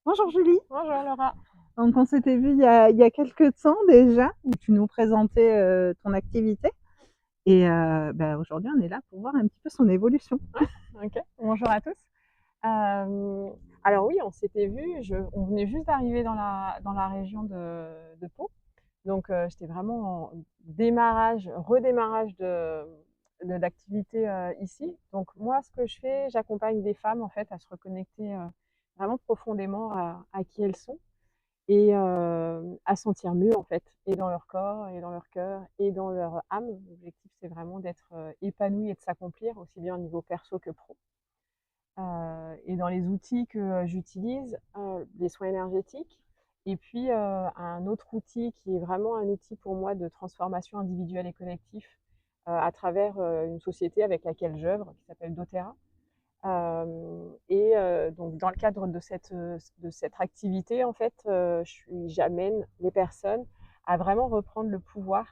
Bonjour Julie. Bonjour Laura. Donc on s'était vu il y a quelques temps déjà, où tu nous présentais ton activité. Et aujourd'hui, on est là pour voir un petit peu son évolution. Ok, bonjour à tous. Euh, alors oui, on s'était vu, on venait juste d'arriver dans la région de Pau. Donc j'étais vraiment en redémarrage d'activité ici. Donc moi, ce que je fais, j'accompagne des femmes en fait à se reconnecter vraiment profondément à qui elles sont et à sentir mieux en fait, et dans leur corps, et dans leur cœur, et dans leur âme. L'objectif, c'est vraiment d'être épanoui et de s'accomplir, aussi bien au niveau perso que pro. Et dans les outils que j'utilise, les soins énergétiques, et puis un autre outil qui est vraiment un outil pour moi de transformation individuelle et collective à travers une société avec laquelle j'œuvre, qui s'appelle doTERRA. Donc, dans le cadre de cette activité, en fait, j'amène les personnes à vraiment reprendre le pouvoir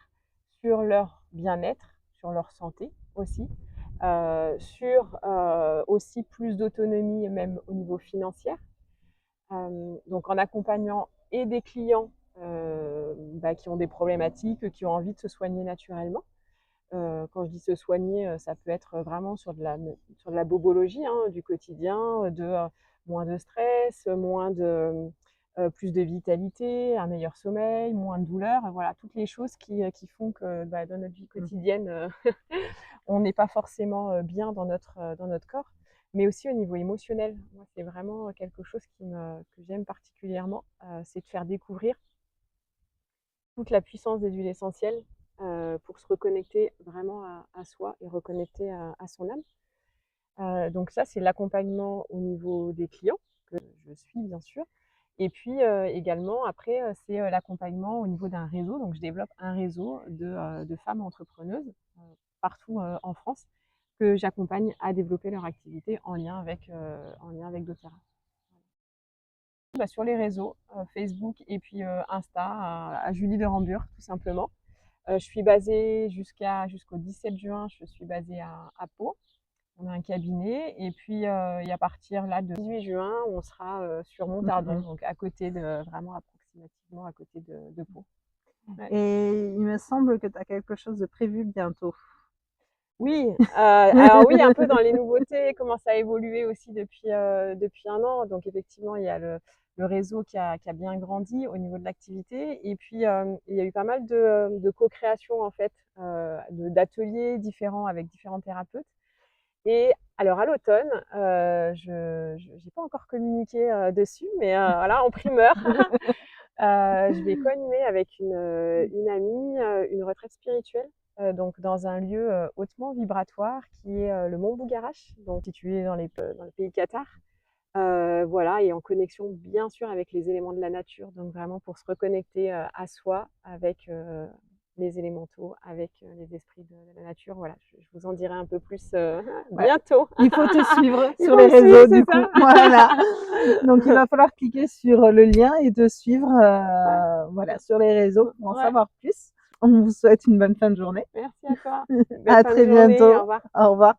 sur leur bien-être, sur leur santé aussi, sur aussi plus d'autonomie, même au niveau financier. Donc, en accompagnant et des clients qui ont des problématiques, qui ont envie de se soigner naturellement. Quand je dis se soigner, ça peut être vraiment sur de la bobologie, hein, du quotidien, moins de stress, plus de vitalité, un meilleur sommeil, moins de douleur. Voilà, toutes les choses qui font que dans notre vie quotidienne, on n'est pas forcément bien dans notre corps, mais aussi au niveau émotionnel. Moi, c'est vraiment quelque chose que j'aime particulièrement, c'est de faire découvrir toute la puissance des huiles essentielles pour se reconnecter vraiment à soi et reconnecter à son âme. Donc ça, c'est l'accompagnement au niveau des clients, que je suis bien sûr. Et puis également, après, c'est l'accompagnement au niveau d'un réseau. Donc je développe un réseau de femmes entrepreneuses partout en France que j'accompagne à développer leur activité en lien avec doTERRA. Sur les réseaux, Facebook et puis Insta, à Julie de Rambure, tout simplement. Je suis basée jusqu'au 17 juin, je suis basée à Pau. On a un cabinet. Et puis, et à partir là de 18 juin, on sera sur Montardon, donc à côté vraiment approximativement à côté de Pau. Ouais. Et il me semble que tu as quelque chose de prévu bientôt. Oui, alors oui, un peu dans les nouveautés, comment ça a évolué aussi depuis un an. Donc effectivement, il y a le réseau qui a bien grandi au niveau de l'activité. Et puis, il y a eu pas mal de co-création en fait, d'ateliers différents avec différents thérapeutes. Et alors à l'automne, je n'ai pas encore communiqué dessus, mais voilà, en primeur, je vais co-animer avec une amie une retraite spirituelle, donc dans un lieu hautement vibratoire qui est le Mont Bougarache, donc situé dans le pays Qatar. Voilà, et en connexion bien sûr avec les éléments de la nature, donc vraiment pour se reconnecter à soi avec les élémentaux, avec les esprits de la nature. Voilà, je vous en dirai un peu plus Ouais. bientôt. Il faut te suivre Il sur faut les me suivre, réseaux c'est du coup. ça. Voilà. Donc il va falloir cliquer sur le lien et te suivre Ouais, voilà, sur les réseaux pour en ouais. savoir plus. On vous souhaite une bonne fin de journée. Merci à toi. Belle À fin de très journée. Au bientôt. revoir. Au revoir.